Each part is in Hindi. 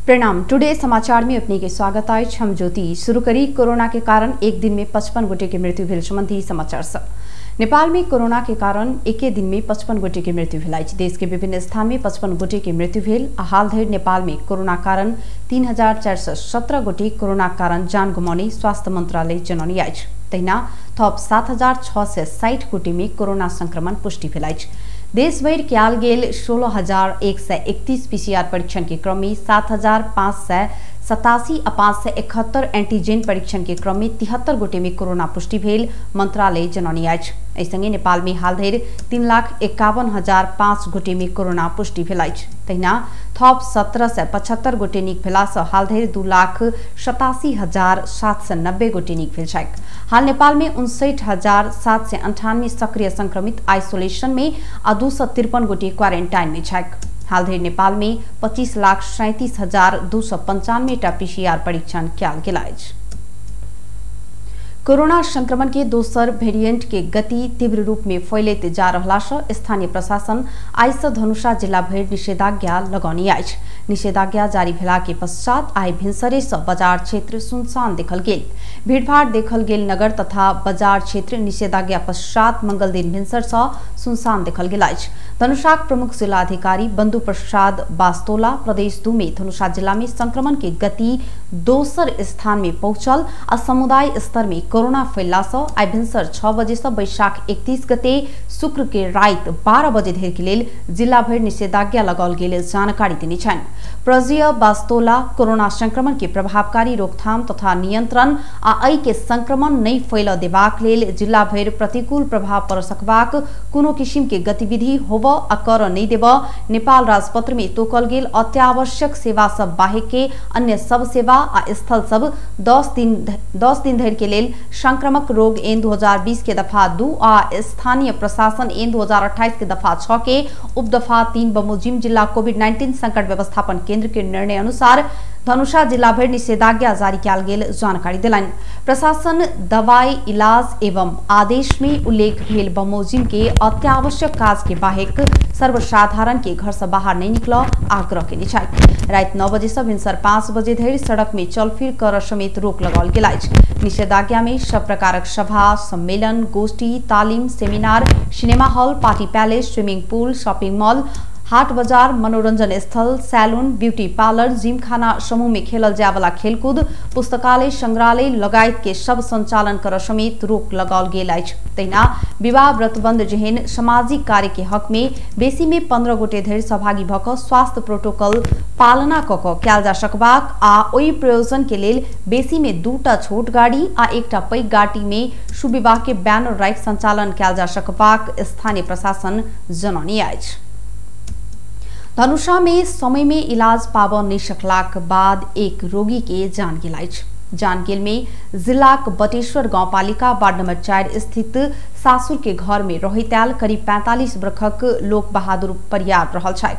प्रणाम। टुडे समाचार में अपने के स्वागत है। हम ज्योति। शुरू करी कोरोना के कारण एक दिन में 55 गोटे की मृत्यु भेल संबंधी समाचार सब। नेपाल में कोरोना के कारण एक दिन में 55 गोटे की मृत्यु भेल। देश के विभिन्न स्थान में 55 गोटे की मृत्यु भेल। हाल धरि नेपाल में कोरोना कारण 3417 गोटे कोरोना कारण जान गुमाउने स्वास्थ्य मंत्रालय जनौनी अछि। तहिना थप 7660 गोटे में कोरोना संक्रमण पुष्टि भेल अछि। देशभर कयल गेल 16131 पीसीआर परीक्षण के क्रम में 7587 आ 571 एंटीजेन परीक्षण के क्रम में 73 गोटे में कोरोना पुष्टि भेल मंत्रालय जनौनी अछि। एहिसँगै नेपाल में हाल धरि 3,51,005 गोटे में कोरोना पुष्टि भेल अछि। तहिना थप 1775 गोटे नीक भेलासँ हाल धरि 2,87,790 गोटे नीक भेल छैक। हाल नेपाल में 59,798 सक्रिय संक्रमित आइसोलेशन में आ 253 गोटे क्वारेंटाइन में छैक। हाल धरि नेपाल में 25,37,295 टा पीसीआर परीक्षण कयल गेल अछि। कोरोना संक्रमण के दोसर वेरिएंट के गति तीव्र रूप में फैलते जा रहला से स्थानीय प्रशासन आइ से धनुषा जिला भर निषेधाज्ञा लगौनी अछि। निषेधाज्ञा जारी भेला के पश्चात आइ भिनसरे से बाजार क्षेत्र सुनसान देखल गेल। भीड़भाड़ देखल गेल नगर तथा बाजार क्षेत्र निषेधाज्ञा पश्चात मंगल दिन भिनसर से सुनसान देखल गेल अछि। धनुषाक प्रमुख जिलाधिकारी बंधु प्रसाद बास्तोला प्रदेश 2 में धनुषा जिला में संक्रमण के गति दोसर स्थान में पहुंचल आ समुदाय स्तर में कोरोना फैलला से आइ भिनसर 6 बजे से बैशाख 31 गते शुक्र के रात 12 बजे धरि के लेल जिला भर निषेधाज्ञा लगाओल गेल जानकारी देने छन्। प्रजिय बास्तोला कोरोना संक्रमण के प्रभावकारी रोकथाम तथा नियंत्रण आ एहि के संक्रमण नहीं फैल देबाक लेल जिला भर प्रतिकूल प्रभाव पड़ सकबाक कोनो किसिम के गतिविधि होब आ कर नहीं देब नेपाल राजपत्र में तोकल गेल अत्यावश्यक सेवा सब बाहेक के अन्य सब सेवा आ स्थल सब 10 दिन धरि के लेल संक्रमक रोग ऐन 2020 के दफा 2 आ स्थानीय प्रशासन ऐन 2028 के दफा 6 के उपदफा 3 बमोजिम जिला कोविड-19 संकट व्यवस्थापन केंद्र के निर्णय अनुसार धनुषा जिला भर निषेधाज्ञा जारी कयल गेल जानकारी दिलाइन। प्रशासन दवाई इलाज एवं आदेश में उल्लेख भेल बमोजिम के अत्यावश्यक काज के बाहेक सर्वसाधारण के घर से बाहर नहीं निकल आग्रह केने छै। रात 9 बजे से भिनसर 5 बजे धरि सड़क में चलफिर कर समेत रोक लगाओल गेल अछि। निषेधाज्ञा में सब प्रकारक सभा सम्मेलन गोष्ठी तालीम seminar cinema hall party palace swimming pool shopping mall हाट बाजार मनोरंजन स्थल सैलून ब्यूटी पार्लर जिम खाना समूह में खेलल जाय वाला खेलकूद पुस्तकालय संग्रहालय लगायत के सब संचालन कर समेत रोक लगाओल गेल अछि। तहिना विवाह व्रतबंध जेहन सामाजिक कार्य के हक में बेसी में 15 गोटे धरि सहभागी भ क स्वास्थ्य प्रोटोकॉल पालना क क कयल जा सकबाक आ ओहि प्रयोजन के लेल बेसी में 2टा छोट गाड़ी आ 1टा पैघ गाड़ी में सुविवाह के बैनर राखि संचालन कयल जा सकबाक स्थानीय प्रशासन जनौनी अछि। धनुषा में समय में इलाज पाब नहीं सकलाक बाद एक रोगी के जान गेल अछि। जान गेल में जिलाक बटेश्वर गाउँपालिका वार्ड नंबर 4 स्थित सासुर के घर में रहैताल करीब 45 वर्षक लोक बहादुर परियार रहल छैक।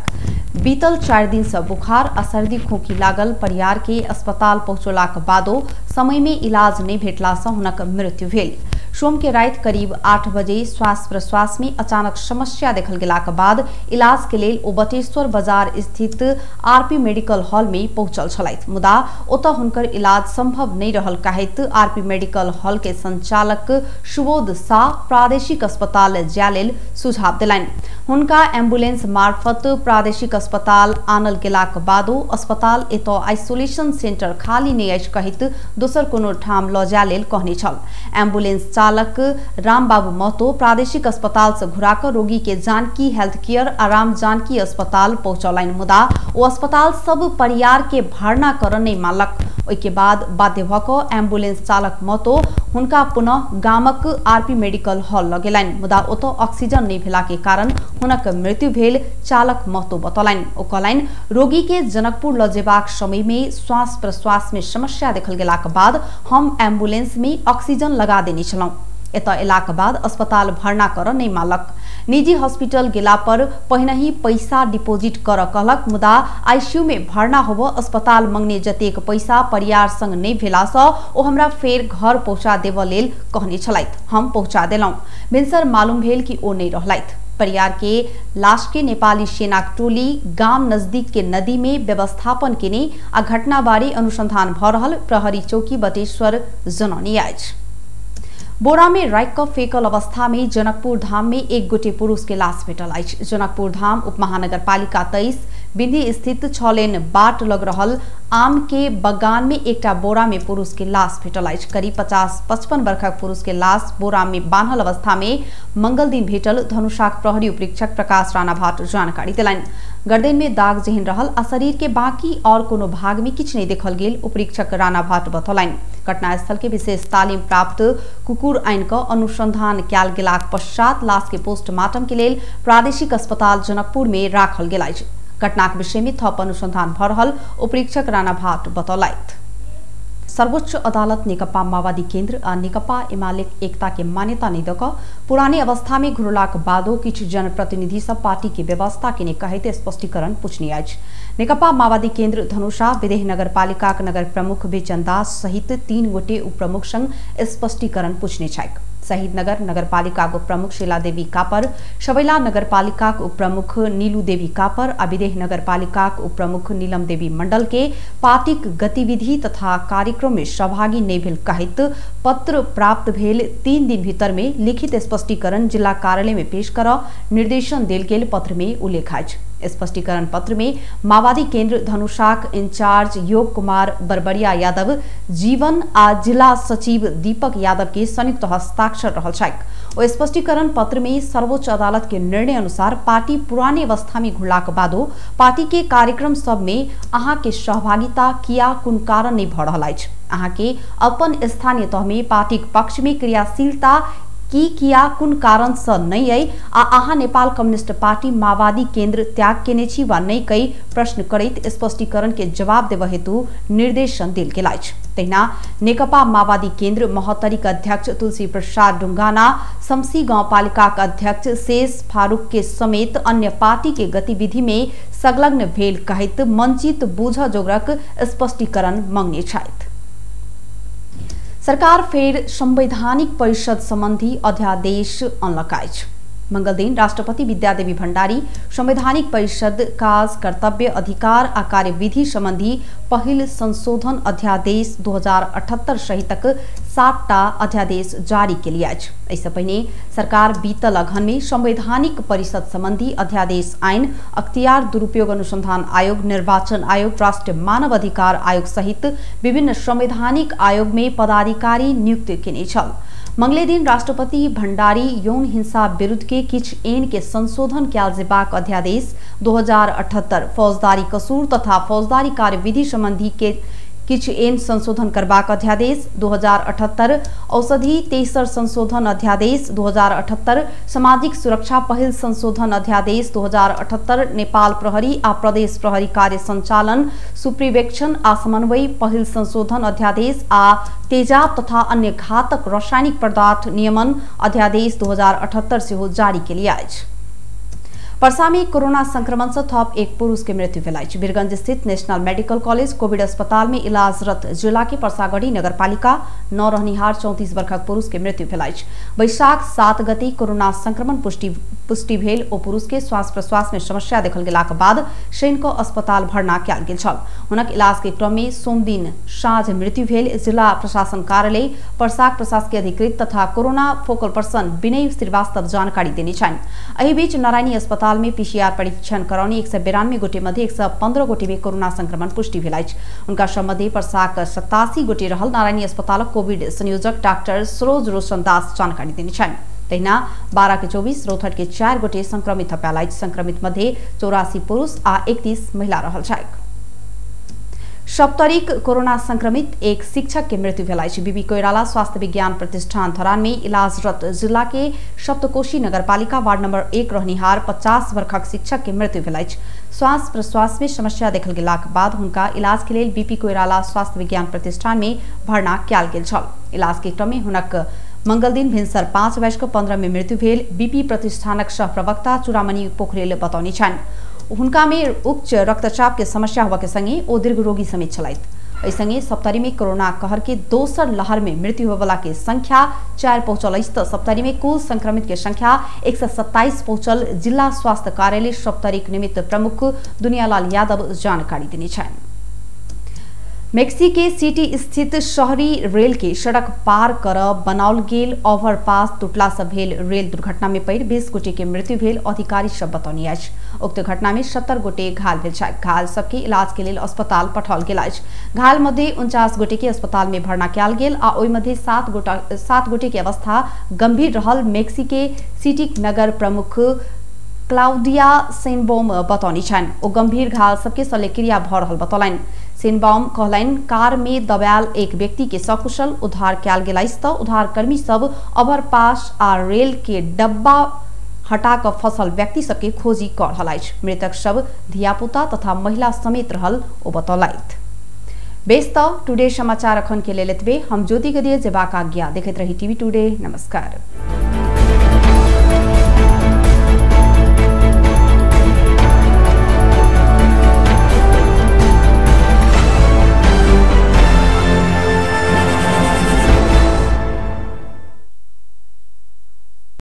बीतल 4 दिन से बुखार आ सर्दी खोखी लागल परियार के अस्पताल पहुंचलाक बादो समय में इलाज नहीं भेटला से हुनक मृत्यु भेल। सोम के रात करीब 8 बजे श्वास प्रश्वास में अचानक समस्या देखल गेलाक बाद इलाज के लेल ओ बटेश्वर बाजार स्थित आरपी मेडिकल हॉल में पहुंचल छलैथ। मुदा ओतऽ हुनकर इलाज संभव नहीं रहल कहैत आरपी मेडिकल हॉल के संचालक सुबोध शाह प्रादेशिक अस्पताल जाय लेल सुझाव दिलैन। हुनका एम्बुलेंस मार्फत प्रादेशिक अस्पताल आनल गेलाक बादो अस्पताल एतऽ आइसोलेशन सेंटर खाली नहीं अछि कहैत दोसर कोनो ठाम ल जाय लेल कहने छल। एम्बुलेंस चालक रामबाबू महतो प्रादेशिक अस्पताल से घुराकर रोगी के जानकी हेल्थ केयर आ राम जानकी अस्पताल पहुंचौलनि। मुदा ओ अस्पताल सब परियार के भरना कर नहीं मानलक। ओइके बाद बाध्य भ क एम्बुलेंस चालक महतो हुनका पुनः गामक आरपी मेडिकल हॉल ल गेलनि। मुदा ओतऽ ऑक्सीजन नहीं भेला के कारण हुनक मृत्यु भेल चालक महतो बतौलनि। ओ कहलनि रोगी के जनकपुर ल जेबाक समय में श्वास प्रश्वास में समस्या देखल गेलाक बाद हम एम्बुलेंस में ऑक्सीजन लगा देने छलौं। एतऽ एलाक बाद अस्पताल भरना कर नहीं मानलक। निजी हॉस्पिटल गेला पर पहिनही पैसा डिपोजिट कर कहलक, मुदा आईसीयू में भर्ना होब अस्पताल मंगने जतेक पैसा परिवार संग नहीं भेला सँ ओ हमरा फेर घर पहुंचा देव लेल कहने छलैथ। हम पहुंचा देलौं। भिनसर मालूम भेल कि ओ नहीं रहलैथ। परिवार के लाश के नेपाली सेनाक टोली गाम नजदीक के नदी में व्यवस्थापन केने आ घटना बारे अनुसंधान भ रहल प्रहरी चौकी बटेश्वर जनौनी अछि। बोरा में राख क फेकल अवस्था में जनकपुर धाम में एक गोटे पुरुष के लाश भेटल अछि। जनकपुर धाम उपमहानगरपालिका 23 बिंदी स्थित 6 लेन बाट लग रहल आम के बगान में एकटा बोरा में पुरुष के लाश भेटल अछि। करीब 50-55 वर्षक पुरुष के लाश बोरा में बांधल अवस्था में मंगल दिन भेटल धनुषाक प्रहरी उपरीक्षक प्रकाश राणा भाट जानकारी देलनि। गर्दन में दाग जेहन रहल आ शरीर के बाकी और कोनो भाग में किछ नहीं देखल गेल उपरीक्षक राणा भाट बतौलनि। घटनास्थल के विशेष तालीम प्राप्त कुकुर आइन क अनुसंधान कयल गेलाक पश्चात लाश के पोस्टमार्टम के लेल प्रादेशिक अस्पताल जनकपुर में राखल गेल अछि। घटनाक विषय में थप अनुसंधान भ रहल उपरीक्षक राणा भाट बतौलथि। सर्वोच्च अदालत नेकपा माओवादी केन्द्र आ नेकपा एमाले एकता के मान्यता नहीं दक पुरानी अवस्था में घुरलाक बादो किछु जनप्रतिनिधि सब पार्टी के व्यवस्था के कहते स्पष्टीकरण पूछनी अछि। नेकपा माओवादी केन्द्र धनुषा विदेह नगरपालिका नगर प्रमुख बेचन दास सहित 3 गोटे उपप्रमुख संग स्पष्टीकरण पूछने छैक। शहीद नगर नगरपालिका उपप्रमुख शीला देवी कापर, सबैला नगरपालिका उपप्रमुख नीलू देवी कापर आ विदेह नगरपालिका उपप्रमुख नीलम देवी मंडल के पार्टीक गतिविधि तथा कार्यक्रम में सहभागी नहीं भेल कहत पत्र प्राप्त भेल 3 दिन भीतर में लिखित स्पष्टीकरण जिला कार्यालय में पेश कर निर्देशन देल गेल पत्र में उल्लेख अछि। स्पष्टीकरण पत्र में माओवादी केन्द्र धनुषाक इंचार्ज योग कुमार बरबरिया यादव जीवन आ जिला सचिव दीपक यादव के संयुक्त हस्ताक्षर रहल छैक। ओ स्पष्टीकरण पत्र में सर्वोच्च अदालत के निर्णय अनुसार पार्टी पुरानी अवस्था में घुरलाक बादो पार्टी के कार्यक्रम सब में अहाँ के सहभागिता किया कुन कारण नहीं भ रहल अछि। अहाँ के अपन स्थानीय तह में पार्टी पक्ष में क्रियाशीलता की किया कुन कारण से नहीं आई आ अहाँ नेपाल कम्युनिस्ट पार्टी माओवादी केन्द्र त्याग केने छी वा नहीं कई प्रश्न करैत स्पष्टीकरण के जवाब देव हेतु निर्देशन देल गेल अछि। तहिना नेकपा माओवादी केन्द्र महोत्तरी अध्यक्ष तुलसी प्रसाद डुंगाना, शमसी गाउँपालिका अध्यक्ष शेष फारूक के समेत अन्य पार्टी के गतिविधि में संलग्न भेल कहत मंचित बुझ जोगरक स्पष्टीकरण मांगने छथि। सरकार फेर संवैधानिक परिषद संबंधी अध्यादेश अनलक अछि। मंगल दिन राष्ट्रपति विद्यादेवी भण्डारी संवैधानिक परिषद काज कर्तव्य अधिकार आ कार्यविधि संबंधी पहिल संशोधन अध्यादेश 2078 सहितक 7टा अध्यादेश जारी केली अछि। इससे पहले सरकार बीतल अगहन में संवैधानिक परिषद संबंधी अध्यादेश आइन, अख्तियार दुरुपयोग अनुसंधान आयोग, निर्वाचन आयोग, राष्ट्रीय मानव अधिकार आयोग सहित विभिन्न संवैधानिक आयोग में पदाधिकारी नियुक्त केने छल। मंगले दिन राष्ट्रपति भण्डारी यौन हिंसा विरुद्ध के किछ ऐन के संशोधन कयल जेबाक अध्यादेश 2078, फौजदारी कसूर तथा फौजदारी कार्यविधि संबंधी के किछ ऐन संशोधन करबाक अध्यादेश 2078, औषधि तेसर संशोधन अध्यादेश 2078, सामाजिक सुरक्षा पहिल संशोधन अध्यादेश 2078, नेपाल प्रहरी आ प्रदेश प्रहरी कार्य संचालन सुप्रिवेक्षण आ समन्वय पहिल संशोधन अध्यादेश आ तेजाब तथा अन्य घातक रासायनिक पदार्थ नियमन अध्यादेश 2078 सेहो जारी केलिए अछि। पर्सा में कोरोना संक्रमण से थप एक पुरुष के मृत्यु भेल अछि। वीरगंज स्थित नेशनल मेडिकल कॉलेज कोविड अस्पताल में इलाजरत जिला के परसागढ़ी नगरपालिका 9 रहनिहार 34 वर्षक पुरुष के मृत्यु भेल अछि। वैशाख 7 गते कोरोना संक्रमण पुष्टि भेल ओ पुरुष के श्वास प्रश्वास में समस्या देखल गेलाक बाद शनि को अस्पताल भर्ना कयल गेल छल। हुनक इलाज के क्रम में सोम दिन साँझ मृत्यु भेल। जिला प्रशासन कार्यालय पर्साक प्रशासकीय अधिकृत तथा कोरोना फोकल पर्सन विनय श्रीवास्तव जानकारी देने छन्। एहि बीच नारायणी अस्पताल में पीसीआर परीक्षण कराउने 192 गोटे मध्ये 115 गोटे में कोरोना संक्रमण पुष्टि भेल अछि। उनका सम्बन्धी पर्साक 87 गोटे रहल नारायणी अस्पताल कोविड संयोजक डाक्टर सरोज रोशन दास जानकारी देने छन्। तहिना 12 के 24, रौथट के 4 गोटे संक्रमित पायल अछि। संक्रमित मध्ये 84 पुरुष आ 31 महिला रहल छथि। सप्तरीक कोरोना संक्रमित एक शिक्षक के मृत्यु भेल अछि। बीबी कोइराला स्वास्थ्य विज्ञान प्रतिष्ठान धरान में इलाजरत जिला के सप्तकोशी नगरपालिका वार्ड नंबर 1 रहनिहार 50 वर्षक शिक्षक के मृत्यु भेल अछि। श्वास प्रश्वास में समस्या देखल गेलाक बाद हुनका इलाज के लेल बीबी कोइराला स्वास्थ्य विज्ञान प्रतिष्ठान में भर्ना कयल गेल छल। इलाज के क्रम में हुनक मंगल दिन भिनसर 5:15 में मृत्यु भेल बीपी प्रतिष्ठानक सह प्रवक्ता चूड़ामणि पोखरेल बताउनी छन्। हुनका में उच्च रक्तचाप के समस्या हुआ के संगे ओ दीर्घ रोगी समेत छलैत। ऐसँगै सप्तरी में कोरोना कहर के दोसर लहर में मृत्यु होने वाला के संख्या 4 पहुंचल। सप्तरी में कुल संक्रमित के संख्या 127 पहुंचल। जिला स्वास्थ्य कार्यालय सप्तरी निमित्त प्रमुख दुनियालाल यादव जानकारी दिने छन्। मेक्सी के सिटी स्थित शहरी रेल के सड़क पार कर बनाओल गेल ओभरपास टूटला से भेल रेल दुर्घटना में पड़ 20 गोटे के मृत्यु भेल अधिकारी सब बतौनी अछि। उक्त घटना में 70 गोटे घायल भेल छथि। घायल सबके इलाज के लेल अस्पताल पठाओल गेल अछि। घायल मध्ये 49 गोटे के अस्पताल में भर्ना कयल गेल आ ओहि मध्ये 7 गोटे के अवस्था गंभीर रहल। मेक्सी के सिटी नगर प्रमुख क्लाउडिया सेनबोम बतौनी छन्। ओ गंभीर घायल सबके शल्यक्रिया भ रहल बतौलनि। सेनबोम कहलनि कार में दबायल एक व्यक्ति के सकुशल उद्धार कयल गेल अछि त उद्धारकर्मी सब ओभरपास आ रेल के डब्बा हटा क फसल व्यक्ति सबके खोजी कर रहल अछि। मृतक सब धियापुता तथा महिला समेत रहल ओ बतौलथि। बेस्त टुडे समाचार अखन के लेल एतबे। हम ज्योति गदिए जेबाक आज्ञा देखैत रही टीवी टुडे। नमस्कार।